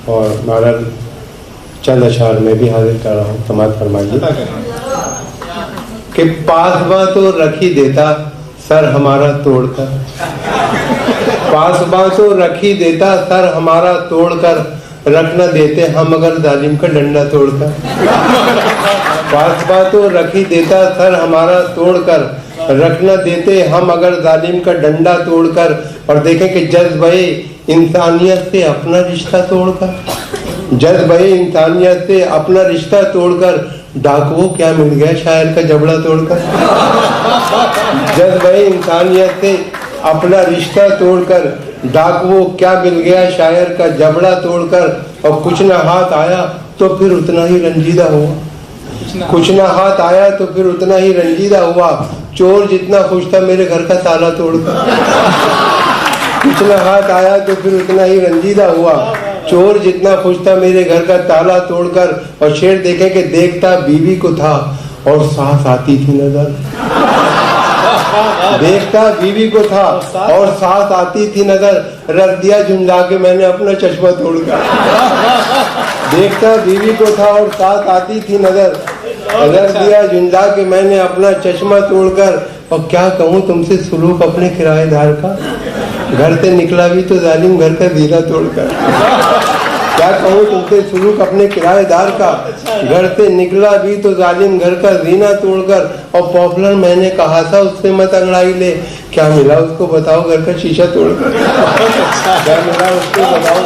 और महाराज चंद अशार में भी हाजिर कर रहा हूँ, समाज फरमाइए कि पासबा तो रख ही देता सर हमारा तोड़कर, पासबा तो रख ही देता सर हमारा तोड़कर, रख न देते हम अगर जालिम का डंडा तोड़कर। पासबा तो रख ही देता सर हमारा तोड़कर, रख न देते हम अगर जालिम का डंडा तोड़कर। और देखें कि जज्बे इंसानियत से अपना रिश्ता तोड़कर, जज्बे इंसानियत से अपना रिश्ता तोड़कर, डाकुओं क्या मिल गया शायर का जबड़ा तोड़कर। जज्बे इंसानियत से अपना रिश्ता तोड़कर, डाकुओं क्या मिल गया शायर का जबड़ा तोड़कर। और कुछ ना हाथ आया तो फिर उतना ही रंजीदा हुआ, कुछ ना हाथ आया तो फिर उतना ही रंजीदा हुआ। चोर जितना खुश था मेरे घर का ताला तोड़कर, कुछ ना हाथ आया तो फिर उतना ही रंजीदा हुआ। चोर जितना खुश था मेरे घर का ताला तोड़कर। और शेर देखे कि देखता बीवी को था और सास आती थी नजर, देखता बीवी को था और सास आती थी नजर, रख दिया झुंझला के मैंने अपना चश्मा तोड़कर। देखता बीवी को था और सास आती थी नजर, रख दिया झुंझला के मैंने अपना चश्मा तोड़कर। और क्या कहूँ तुमसे सुलूक अपने किराएदार का, घर से निकला भी तो जालिम घर का जीना तोड़कर। क्या कहूँ तुमसे सुलूक अपने किराएदार का, घर से निकला भी तो जालिम घर का जीना तोड़कर। और पॉपुलर मैंने कहा था उससे मत अंगड़ाई ले, क्या मिला उसको बताओ घर का शीशा तोड़कर। क्या मिला उसको बताओ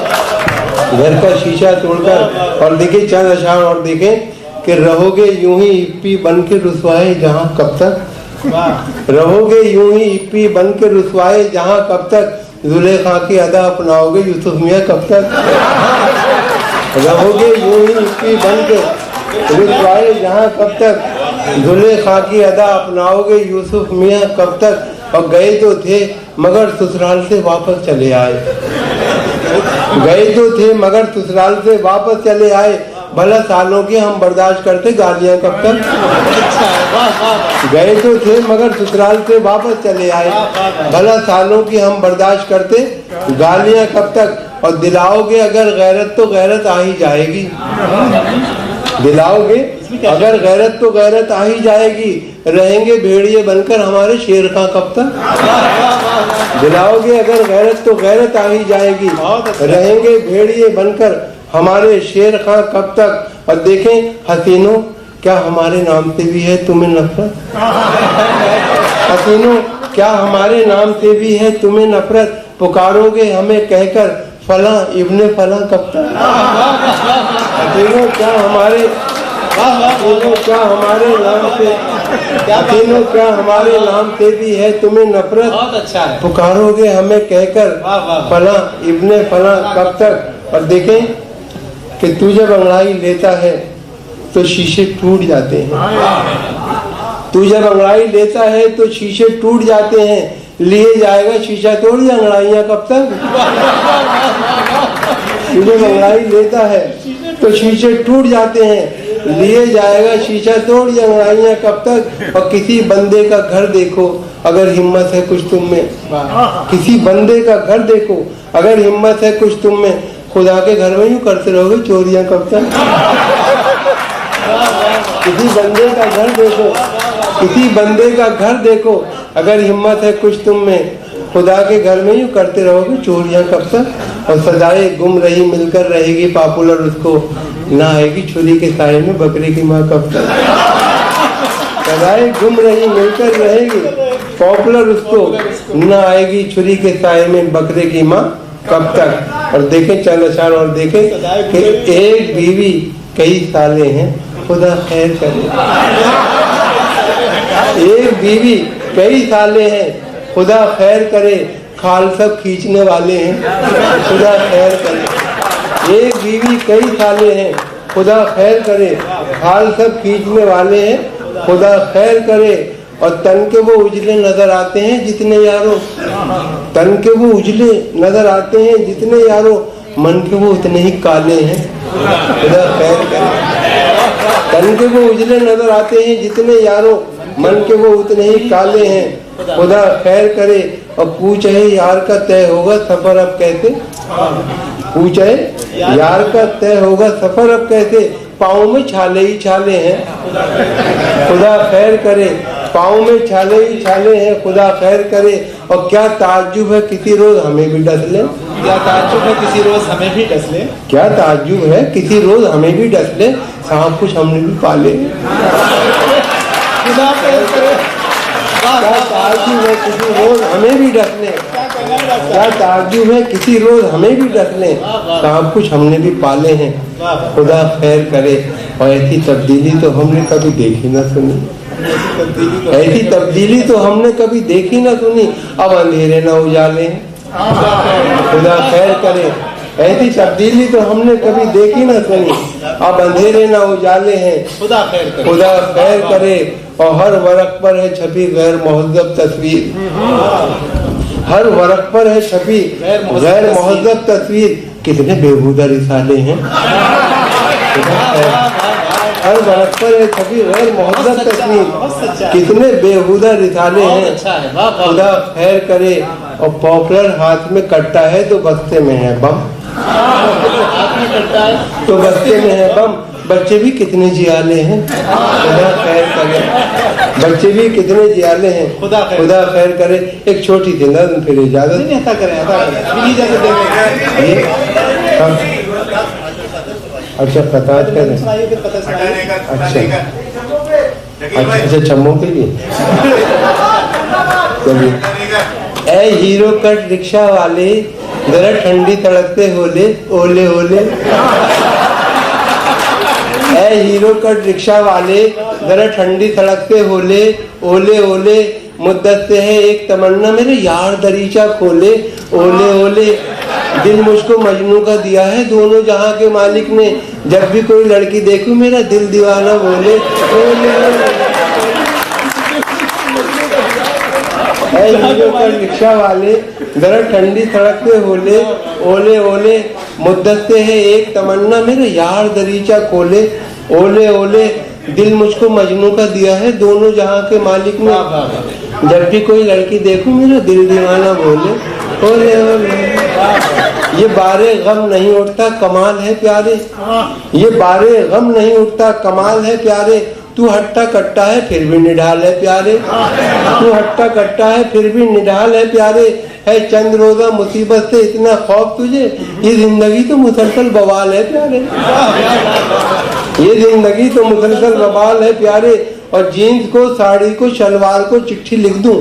घर का शीशा तोड़कर। और देखे चंद अशार और देखे कि रहोगे यूं ही इप्पी बन के रुसवाए जहाँ कब तक, रहोगे यूं ही इप्पी बन के रुसवाए जहाँ कब तक, जुलेखा की अदा अपनाओगे यूसुफ मियाँ कब तक। रहोगे यूं ही इप्पी बन के रुसवाए जहाँ कब तक, जुलेखा की अदा अपनाओगे यूसुफ मियाँ कब तक। और गए तो थे मगर ससुराल से वापस चले आए, गए तो थे मगर ससुराल से वापस चले आए। भला सालों की हम बर्दाश्त करते गालियां कब तक। गए तो थे मगर ससुराल से वापस चले आए, भला सालों की हम बर्दाश्त करते गालियां कब तक। और दिलाओगे अगर गैरत तो गैरत आ ही जाएगी, दिलाओगे अगर गैरत तो गैरत आ ही जाएगी। रहेंगे भेड़िए बनकर हमारे शेर खां कब तक। दिलाओगे अगर गैरत तो गैरत आ ही जाएगी, रहेंगे भेड़िए बनकर हमारे शेर खां कब तक। और देखें हसीनों क्या हमारे नाम से भी है तुम्हें नफरत, हसीनों क्या हमारे नाम से भी है तुम्हें नफरत। पुकारोगे हमें कहकर फला इब्ने फला कब तक। हसीनों क्या हमारे, हसीनों क्या हमारे नाम से, हसीनों क्या हमारे नाम से भी है तुम्हें नफरत। अच्छा है। पुकारोगे हमें कहकर फला इब्ने फला कब तक। और देखें कि तू जब अंगड़ाई लेता है तो शीशे टूट जाते हैं, तू जब अंगड़ाई लेता है तो शीशे टूट जाते हैं। लिए जाएगा शीशा तोड़ या अंगड़ाइयाँ कब तक। तू जब अंगड़ाई लेता है तो शीशे टूट जाते हैं, लिए जाएगा शीशा तोड़ या अंगड़ाइयाँ कब तक। और किसी बंदे का घर देखो अगर हिम्मत है कुछ तुम में, किसी बंदे का घर देखो अगर हिम्मत है कुछ तुम में, खुदा के घर में यूं करते रहोगे चोरियां कब तक। किसी बंदे का घर देखो, किसी बंदे का घर देखो अगर हिम्मत है कुछ तुम में, खुदा के घर में यूं करते रहोगे चोरियां कब तक। और सजाए गुम रही मिलकर रहेगी पॉपुलर उसको, ना आएगी छुरी के साए में बकरी की माँ कब तक। सजाए गुम रही मिलकर रहेगी पॉपुलर उसको, ना आएगी छुरी के साए में बकरे की माँ कब तक। और देखें चंद अशार और देखें कि एक बीवी कई साले हैं खुदा खैर करे, एक बीवी कई साले हैं खुदा खैर करे, खाल सब खींचने वाले हैं खुदा खैर करे। एक बीवी कई साले हैं खुदा खैर करे, खाल सब खींचने वाले हैं खुदा खैर करे। और तन के वो उजले नजर आते हैं जितने यारों, तन के वो उजले नजर आते हैं जितने यारों, मन के वो उतने ही काले हैं खुदा खैर करे। तन के वो उजले नजर आते हैं जितने यारों, मन के वो उतने ही काले हैं खुदा खैर करे। और पूछे यार का तय होगा सफर अब कैसे, पूछे यार का तय होगा सफर अब कैसे, पाँव में छाले ही छाले हैं खुदा खैर करे, पाँव में छाले ही छाले हैं खुदा खैर करे। और क्या ताज्जुब है किसी रोज हमें भी डस ले, क्या ताज्जुब है किसी रोज हमें भी डस ले, क्या ताज्जुब है किसी रोज हमें भी डस ले, सब कुछ हमने भी पाले। खुदा खैर करे, क्या ताज्जुब है किसी रोज हमें भी डस ले, क्या ताज्जुब है किसी रोज हमें भी डस ले, सब कुछ हमने भी पाले हैं खुदा खैर करे। और ऐसी तब्दीली तो हमने कभी देखी ना सुनी, ऐसी तब्दीली तो हमने कभी देखी ना सुनी। अब अंधेरे ना उजाले खुदा खैर करे, ऐसी तब्दीली तो हमने कभी देखी ना सुनी। अब अंधेरे ना उजाले हैं खुदा खैर करे, खुदा खैर करे। और हर वरक पर है छपी गैर मुहज़्ज़ब तस्वीर, हर वरक पर है छपी गैर मुहज़्ज़ब तस्वीर। कितने बेहुदा रिसाले हैं, हर वरक पर है छपी गैर मुहज़्ज़ब तस्वीर, कितने बेहुदा रिसाले हैं खुदा खैर करे। और पॉपुलर हाथ में कट्टा है तो बस्ते में है बम, तो बस्ते में है बम। बच्चे भी कितने जियाले हैं खुदा खैर करे, बच्चे भी कितने जियाले हैं खुदा खैर करे। एक छोटी सी नज़्म फिर इजाजत अच्छा पता करें, अच्छा चम्मों के लिए चलिए। ए हीरो कट रिक्शा वाले जरा ठंडी सड़क पे होले ओले ओले, ए हीरो कट रिक्शा वाले जरा ठंडी सड़क पे होले ओले ओले। मुद्दत से है एक तमन्ना मेरे यार दरीचा खोले ओले ओले। दिल मुझको मजनू का दिया है दोनों जहां के मालिक ने, जब भी कोई लड़की देखूं मेरा दिल दीवाना बोले ओले ओले। ए हीरो कट रिक्शा वाले जरा ठंडी सड़क पे होले ओले ओले। मुद्दत से है एक तमन्ना मेरे यार दरीचा खोले ओले ओले। दिल मुझको मजनू का दिया है दोनों जहां के मालिक ने, जब भी कोई लड़की देखूं मेरा दिल दीवाना बोले ओले ओले। ये बारे गम नहीं उठता कमाल है प्यारे, ये बारे गम नहीं उठता कमाल है प्यारे। तू हट्टा कट्टा है फिर भी निढाल है प्यारे, तू हट्टा कट्टा है फिर भी निढाल है प्यारे। है चंद रोजा मुसीबत से इतना खौफ तुझे, ये जिंदगी तो मुसलसल बवाल है प्यारे, ये जिंदगी तो मुसलसल बवाल है प्यारे। और जीन्स को साड़ी को शलवार को चिट्ठी लिख दूं,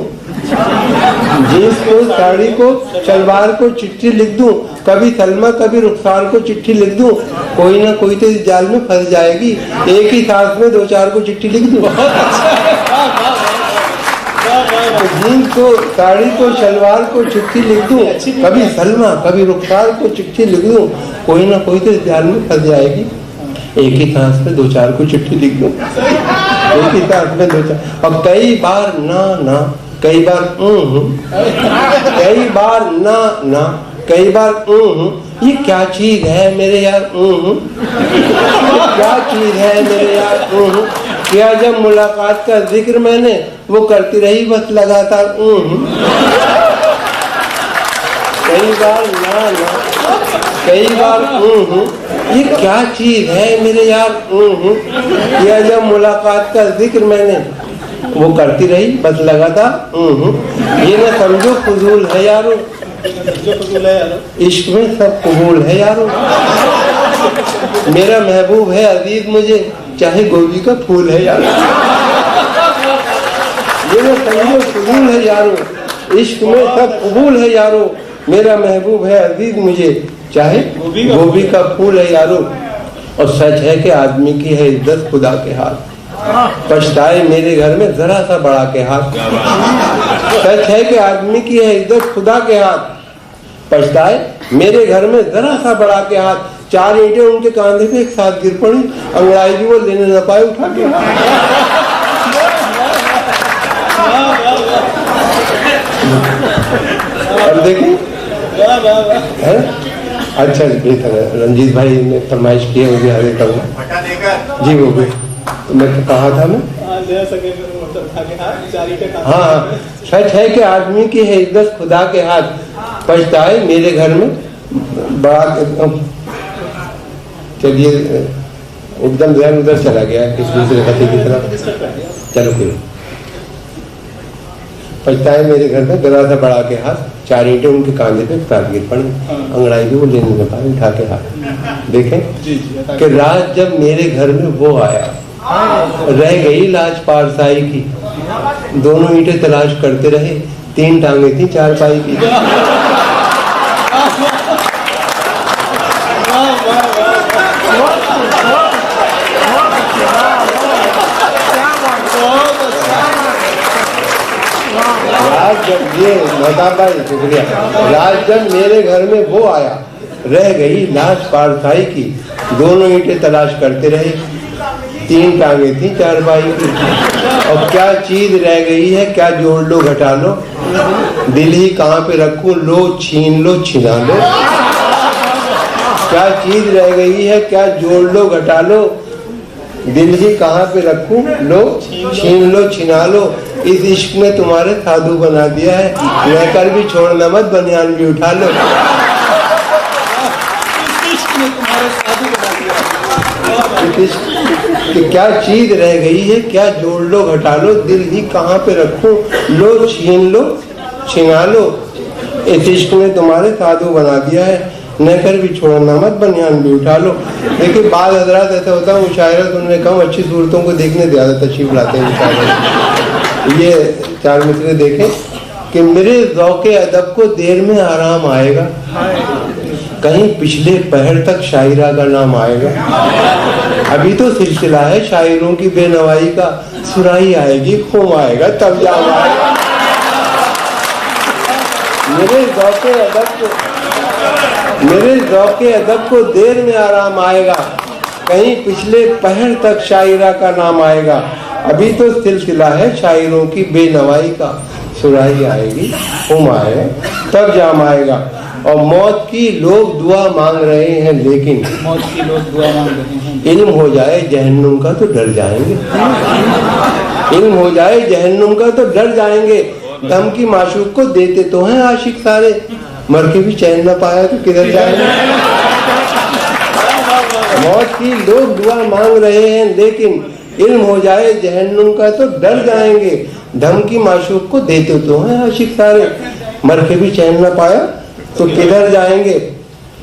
जीन्स को साड़ी को शलवार को चिट्ठी लिख दूं, कभी सलमा कभी रुखसार को चिट्ठी लिख दूं, कोई ना कोई तो इस जाल में फंस जाएगी, एक ही सांस में दो चार को चिट्ठी लिख दूं। जीन्स को साड़ी को शलवार को चिट्ठी लिख दूं, कभी सलमा कभी रुखसार को चिट्ठी लिख दूं, कोई ना कोई तो इस जाल में फंस जाएगी, एक ही सांस में दो चार को चिट्ठी लिख दूं, एक ही सांस में दो चार। और कई बार ना ना, कई बार कई बार ना ना, कई बार ये क्या चीज है मेरे यार, क्या चीज है मेरे यार। किया जब मुलाकात का जिक्र मैंने, वो करती रही बस लगातार कई बार ना ना, कई बार ये क्या चीज है मेरे यार। किया जब मुलाकात का जिक्र मैंने, वो करती रही बस लगातार ये ना समझो फजूल है यारो, इश्क में सब कबूल है यारो। मेरा महबूब है अजीज मुझे, चाहे गोभी का फूल है यारो, ये ना समझो फजूल है यारो, इश्क में सब कबूल है यारो। मेरा महबूब है अजीज मुझे, चाहे गोभी का फूल है यारो। और सच है कि आदमी की है इज्जत खुदा के हाथ, पछताए मेरे घर में जरा सा बड़ा के हाथ। सच है कि आदमी की है इज्जत खुदा के हाथ, पछताए मेरे घर में जरा सा बड़ा के हाथ। चार ईंटें उनके कांधे पे एक साथ गिर पड़ी, अंगड़ाई भी वो लेने न पाए उठा के। अब देखिए अच्छा बेहतर है। रंजीत भाई ने फरमाइश की है, वो भी आगे करूँगा जी। वो भी मैं कहा था मैं हाँ, सच है कि आदमी की है इज्जत खुदा के हाथ। पछताए मेरे घर में बड़ा, चलिए एकदम ध्यान उधर चला गया किस दूसरे कथी की तरफ। चलो फिर पछताए मेरे घर में जरा सा बड़ा के हाथ, 4 ईंटें उनके कांधे पे उतार गिर पड़ी, अंगड़ाई भी वो लेने में पाए उठा के हाथ। देखें कि रात जब मेरे घर में वो आया, रह गई लाज पारसाई की, दोनों ईंटें तलाश करते रहे, 3 टांगे थी 4 पाई की। जब ये भाई शुक्रिया, रात जब मेरे घर में वो आया, रह गई लाश पारसाई की, दोनों ईंटें तलाश करते रहे, 3 टांगे थी 4 पाई की। और क्या चीज रह गई है, क्या जोड़ लो घटा लो, दिल ही कहाँ पे रखूं, लो छीन लो छिना लो। क्या चीज रह गई है, क्या जोड़ लो घटा लो, दिल ही कहाँ पे रखूं, लो छीन लो छिना लो। इस इश्क ने तुम्हारे साधु बना दिया है, लेकर भी छोड़ना मत, बनियान भी उठा लो। कि क्या चीज रह गई है, क्या जोड़ लो घटा लो, दिल ही कहाँ पे रखूं, लो छीन लो छिना लो। इस इश्क ने तुम्हारे साधु बना दिया है, न कर भी छोड़ना मत, बनियान भी उठा लो। देखिए बाद हजरात ऐसा होता है, मुशायरा सुनने कम, अच्छी सूरतों को देखने ज्यादा तशरीफ लाते हैं मुशायरे। ये 4 मिसरे देखें कि मेरे ज़ौक़े अदब को देर में आराम आएगा, कहीं पिछले पहर तक शायरा का नाम आएगा। अभी तो सिलसिला है शायरों की बेनवाई का, सुराही आएगी खूम आएगा तब जाम आएगा। मेरे ज़ौक़े अदब को देर में आराम आएगा, कहीं पिछले पहर तक शायरा का नाम आएगा। अभी तो सिलसिला है शायरों की बेनवाई का, सुराही आएगी खूम आएगा तब जाम आएगा। और मौत की लोग दुआ मांग रहे हैं, लेकिन मौत की लोग दुआ मांग रहे हैं, इल्म हो जाए जहन्नुम का तो डर जाएंगे। इल्म हो जाए जहन्नुम का तो डर जाएंगे। दम की माशूक को देते तो हैं आशिक सारे, मर के भी चैन न पाया तो किधर जाएंगे। मौत की लोग दुआ मांग रहे हैं, लेकिन इल्म हो जाए जहन्नुम का तो डर जाएंगे। दम की माशूक को देते तो हैं आशिक सारे, मर के भी चैन न पाया तो किधर जाएंगे।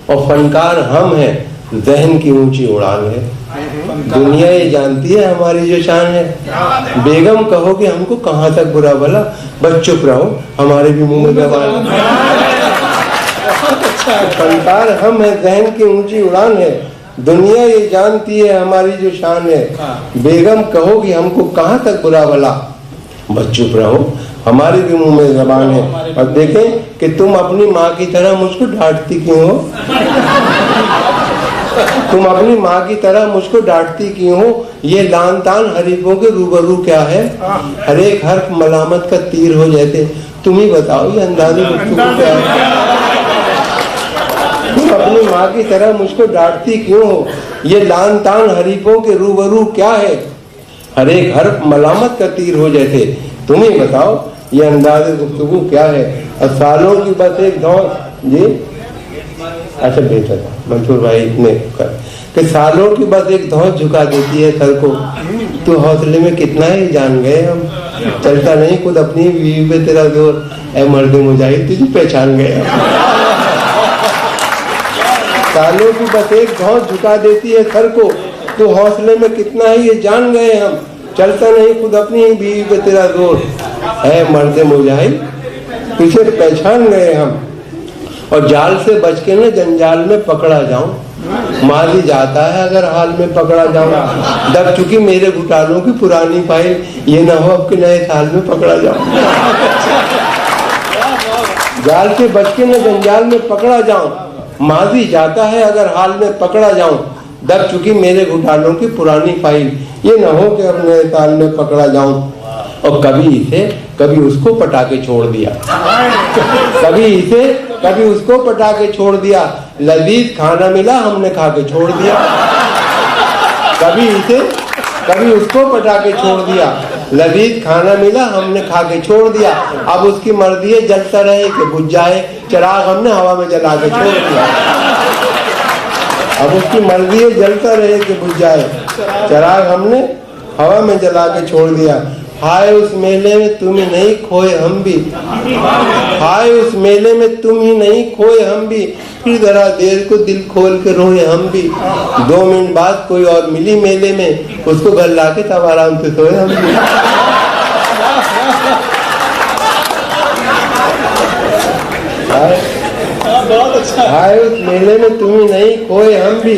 और फनकार हम हैं, जहन की ऊंची उड़ान है, दुनिया ये जानती है हमारी जो शान है। बेगम कहो कि हमको कहाँ तक बुरा भला, बस चुप रहो हमारे भी मुंह में जबान। फनकार हम हैं, जहन की ऊंची उड़ान है, दुनिया ये जानती है हमारी जो शान है। बेगम कहो कि हमको कहाँ तक बुरा भला, बस चुप रहो हमारे भी मुंह में जबान है। और देखें कि तुम अपनी माँ की तरह मुझको डांटती क्यों हो, तुम अपनी माँ की तरह मुझको डांटती क्यों हो। ये लान तान हरीफों के रूबरू क्या है, हर एक हर्फ मलामत का तीर हो जाते। तुम ही बताओ ये अंदाज़े गुफ्तगू क्या है। तुम अपनी माँ की तरह मुझको डांटती क्यों हो, ये लान तान हरीफों के रूबरू क्या है, हर एक हर्फ मलामत का तीर हो जाते। तुम ही बताओ ये अंदाज़े गुफ्तगू क्या है। और सालों की बस एक दौर जी, अच्छा बेहतर मंसूर भाई ने कि सालों की बस एक धौस झुका देती है सर को, तो हौसले में कितना ही जान गए हम, चलता नहीं खुद अपनी बीवी पे तेरा जोर, ऐ मर्द मुजाहिद तुझे पहचान गए। सालों की बस एक धौस झुका देती है सर को, तो हौसले में कितना ही ये जान गए हम, चलता नहीं खुद अपनी ही बीवी पे तेरा जोर, ऐ मर्द मुजाहिद तुझे पहचान गए हम। और जाल से बच के न जंजाल में पकड़ा जाऊं, माली जाता है अगर हाल में पकड़ा जाऊं। दब चुकी मेरे घुटालों की पुरानी फाइल, ये ना हो अब के नए साल में पकड़ा जाऊं। जाल से बच के न जंजाल में पकड़ा जाऊं, माजी जाता है अगर हाल में पकड़ा जाऊं। दब चुकी मेरे घुटालों की पुरानी फाइल, ये ना हो कि अब नए साल में पकड़ा जाऊं। और कभी इसे कभी उसको पटा के छोड़ दिया, कभी इसे कभी उसको पटा के छोड़ दिया, लजीज खाना मिला हमने खा के छोड़ दिया। कभी इसे कभी उसको पटा के छोड़ दिया, लजीज खाना मिला, हमने खा के छोड़ दिया। अब उसकी मर्जी है जलता रहे कि बुझ जाए। चिराग हमने हवा में जला के छोड़ दिया। अब उसकी मर्जी है जलता रहे कि बुझ जाए। चिराग हमने हवा में जला के छोड़ दिया। हाय उस मेले में तुम ही नहीं खोए हम भी, हाय उस मेले में तुम ही नहीं खोए हम भी, फिर जरा देर को दिल खोल के रोए हम भी। 2 मिनट बाद कोई और मिली मेले में, उसको घर लाके तब आराम से सोए हम भी। बहुत अच्छा। हाय उस मेले में तुम ही नहीं खोए हम भी,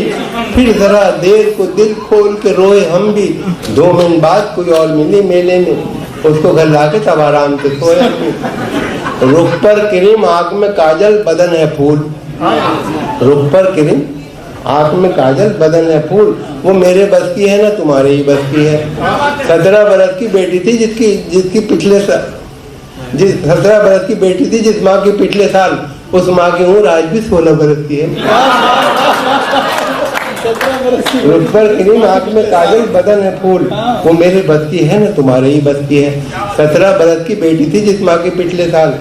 फिर जरा देर को दिल खोल के रोए हम भी। 2 मिनट बाद कोई और मिली मेले में, उसको घर लाके तब आराम से सोए हम भी। रुख पर क्रीम आँख में काजल बदन है फूल, रुख पर क्रीम आँख में काजल बदन है फूल, वो मेरे बस की है ना तुम्हारे ही बस की है। 17 बरस की बेटी थी जिसकी पिछले साल 17 बरस की बेटी थी जिस माँ की पिछले साल, उस माँ की उम्र आज भी 16 बरस की है। रुख पर क्रीम आँख में काजल बदन है फूल, वो मेरे बस की है ना तुम्हारे ही बस की है। 17 बरस की बेटी थी जिस माँ की पिछले साल,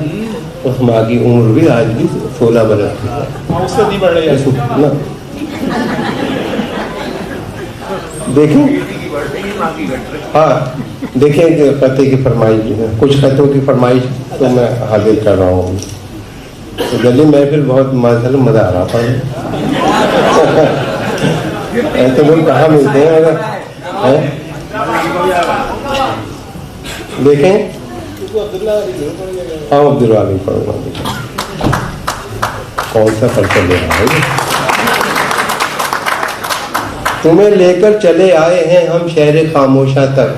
उस माँ की उम्र भी आज भी 16 बरस की है। उससे नहीं बढ़ रही ना देखें, हाँ देखें पति की फरमाइश, कुछ खतों की फरमाइश तो मैं हाजिर कर रहा हूँ। तो गली महफिल बहुत मजा आ रहा था। ऐसे लोग कहाँ मिलते हैं अगर है? देखें, हाँ अब्दुल्ला नहीं पढ़ूंगा। कौन सा पर्चा ले रहा है? तुम्हें लेकर चले आए हैं हम शहर खामोशा तक,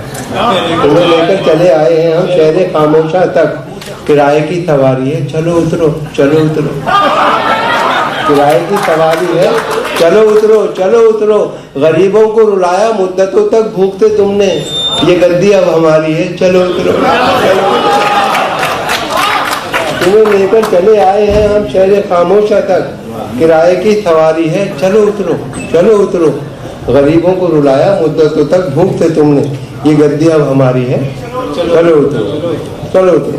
तुम्हें लेकर चले आए हैं हम शहर खामोशा तक। किराए की सवारी है चलो उतरो, चलो उतरो। किराए की सवारी है चलो उतरो, चलो उतरो। गरीबों को रुलाया मुद्दतों तक भूखते तुमने, ये गद्दी अब हमारी है चलो उतरो। तुम्हें लेकर चले आए हैं हम शहर खामोशा तक। किराए की सवारी है चलो उतरो, चलो उतरो। गरीबों को रुलाया मुद्दतों तक भूखते तुमने, ये गद्दी अब हमारी है चलो उतरो, चलो उतरो।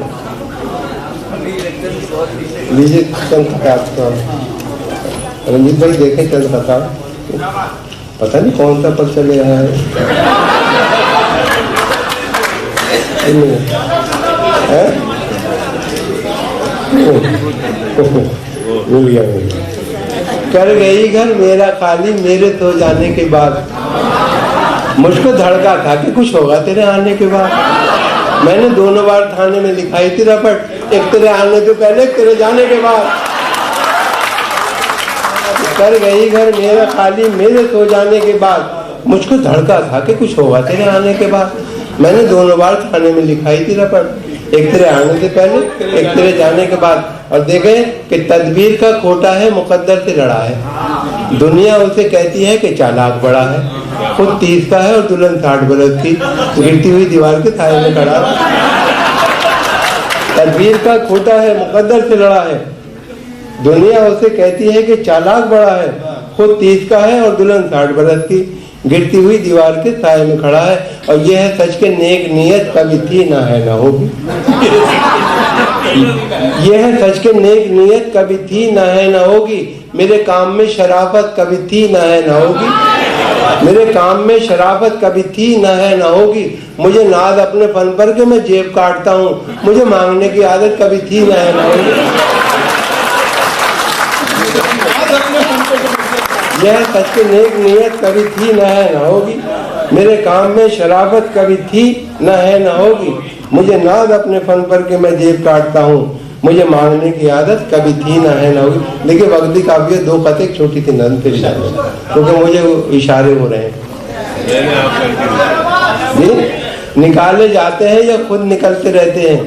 लीजिए चंद खताब, रंजीत भाई देखें चंद खताब, पता नहीं कौन सा पर चले आया है। मिल गया। कर गई घर मेरा खाली मेरे सो जाने के बाद, मुझको धड़का था कि कुछ होगा तेरे आने के बाद। मैंने 2 बार थाने में लिखाई थी रपट, एक तेरे आने से पहले, एक तेरे जाने के बाद। कर गई घर मेरा खाली मेरे सो जाने के बाद, मुझको धड़का था कि कुछ होगा तेरे आने के बाद। मैंने 2 बार थाने में लिखाई थी रपट, एक तेरे आने से पहले, एक तेरे जाने के बाद। और देखे कि तदबीर का खोटा है मुकद्दर से लड़ा है। दुनिया उसे कहती है कि चालाक बड़ा है, खुद 30 का है और दुल्हन 60 बरस की, गिरती हुई दीवार के साए में खड़ा है। तदबीर का खोटा है मुकद्दर से लड़ा है। दुनिया उसे कहती है कि चालाक बड़ा है, खुद 30 का है और दुल्हन 60 बरस की, गिरती हुई दीवार के साए में खड़ा है। और यह है सच के नेक नियत कभी थी ना है ना होगी। यह है सच के नेक नियत कभी थी ना है ना होगी। मेरे काम में शराफत कभी थी ना है ना होगी। मेरे काम में शराफत कभी थी ना है ना होगी। मुझे नाज अपने फन पर के मैं जेब काटता हूँ, मुझे मांगने की आदत कभी थी ना है ना होगी। यह सच की नेक नियत कभी थी न है न होगी। मेरे काम में शराफत कभी थी न है न होगी। मुझे नाज अपने फन पर के मैं जेब काटता हूँ, मुझे मांगने की आदत कभी थी न है न होगी। देखिए वक्ती काफी 2 खत एक छोटी सी नज़म फिर क्योंकि मुझे इशारे हो रहे हैं। निकाले जाते हैं या खुद निकलते रहते हैं,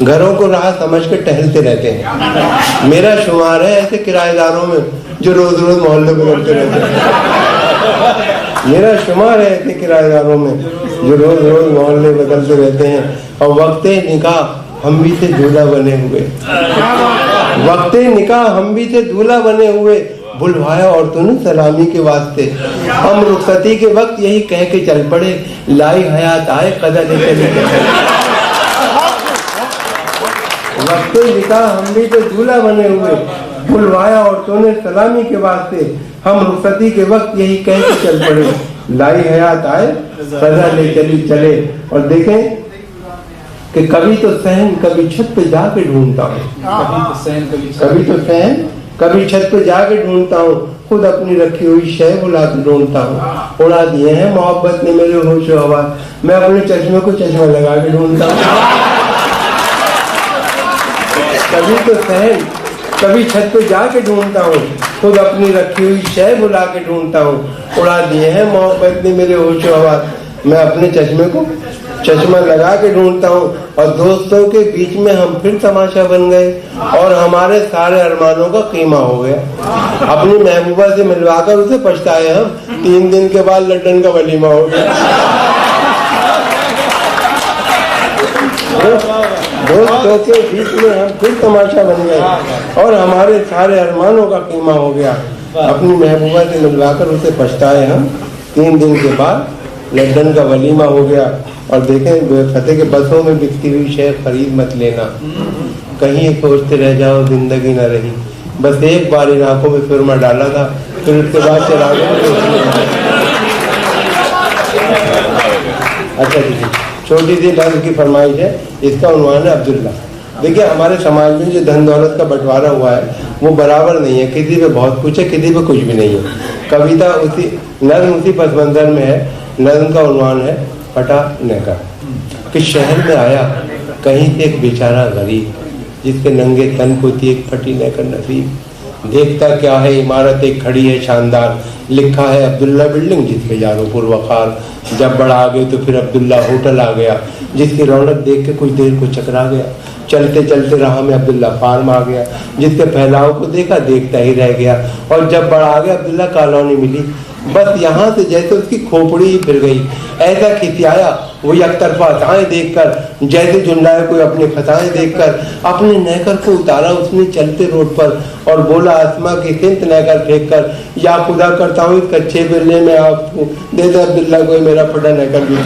घरों को राह समझ कर टहलते रहते हैं। मेरा शुमार है ऐसे किराएदारों में जो रोज रोज मोहल्ले बदलते रहते हैं। मेरा शुमार है ऐसे किराएदारों में जो रोज रोज मोहल्ले बदलते रहते हैं। और वक्ते निकाह हम भी से दूल्हा बने हुए, वक्ते निकाह हम भी से दूल्हा बने हुए, बुलवाया औरतों ने सलामी के वास्ते। हम रुखसती के वक्त यही कह के चल पड़े, लाई हयात आए कदर चली। वक्त निकाह हम भी तो दूल्हा बने हुए, बुलवाया औरतों ने सलामी के वास्ते। हम रुखसती के वक्त यही कह के चल पड़े, लाई हयात आए सजा ले चली चले। और देखें कि कभी तो सहन कभी छत पे जाके ढूंढता हूँ, कभी छत पे जाके ढूंढता हूँ, खुद अपनी रखी हुई शय बुला के ढूंढता हूँ। उड़ा दिए हैं मोहब्बत ने मेरे होश हवा, मैं अपने चश्मे को चश्मा लगा के ढूंढता हूँ। कभी तो सहन कभी छत पे जाके ढूंढता हूँ, खुद अपनी रखी हुई शय बुला के ढूंढता हूँ। उड़ा दिए हैं मोहब्बत ने मेरे होश हवा, मैं अपने चश्मे को चश्मा लगा के ढूंढता हूँ। और दोस्तों के बीच में हम फिर तमाशा बन गए और हमारे सारे अरमानों का कीमा हो गया। अपनी महबूबा से मिलवाकर उसे पछताए हम, 3 दिन के बाद लंदन का वलीमा हो गया। दोस्तों के बीच में हम फिर तमाशा बन गए और हमारे सारे अरमानों का कीमा हो गया। अपनी महबूबा से मिलवाकर उसे पछताए हम, 3 दिन के बाद लंदन का वलीमा हो गया। और देखें फतेह के बसों में बिकती हुई शय खरीद मत लेना, कहीं सोचते रह जाओ जिंदगी न रही। बस एक बार इन आंखों में सुरमा डाला था, फिर उसके बाद चरागों में। अच्छा जी, छोटी सी नज़्म की फरमाइश है, इसका उन्वान है अब्दुल्ला। देखिए हमारे समाज में जो धन दौलत का बंटवारा हुआ है वो बराबर नहीं है, किसी पे बहुत कुछ है, किसी पे कुछ भी नहीं है। कविता उसी नज़्म उसी पस मंजर में है। नज़्म का उन्वान है फटा नेकर। कि शहर में आया कहीं से एक बेचारा गरीब, जिसके नंगे तन को थी एक फटी नेकर नसीब। देखता क्या है इमारत एक खड़ी है शानदार, लिखा है अब्दुल्ला बिल्डिंग जिसके यारों पुरवकार। जब बढ़ा गए तो फिर अब्दुल्ला होटल आ गया, जिसकी रौनक देख के कुछ देर को चकरा गया। चलते चलते राह में अब्दुल्ला फार्म आ गया, जिसके फैलाव को देखा देखता ही रह गया। और जब बढ़ा गया अब्दुल्ला कॉलोनी मिली, बस यहाँ से जैसे उसकी खोपड़ी ही फिर गई। ऐसा खिसियाया वो एकतरफा अताएं देखकर, जैसे जुल्लाए कोई अपने खताएं देखकर। अपने नहकर को उतारा उसने चलते रोड पर और बोला आसमां की सिमत नहकर फेंक कर, या खुदा करता हूँ इस कच्चे बिल्ले में आपको दे दे अब्दुल्ला कोई मेरा फटा नहकर भी।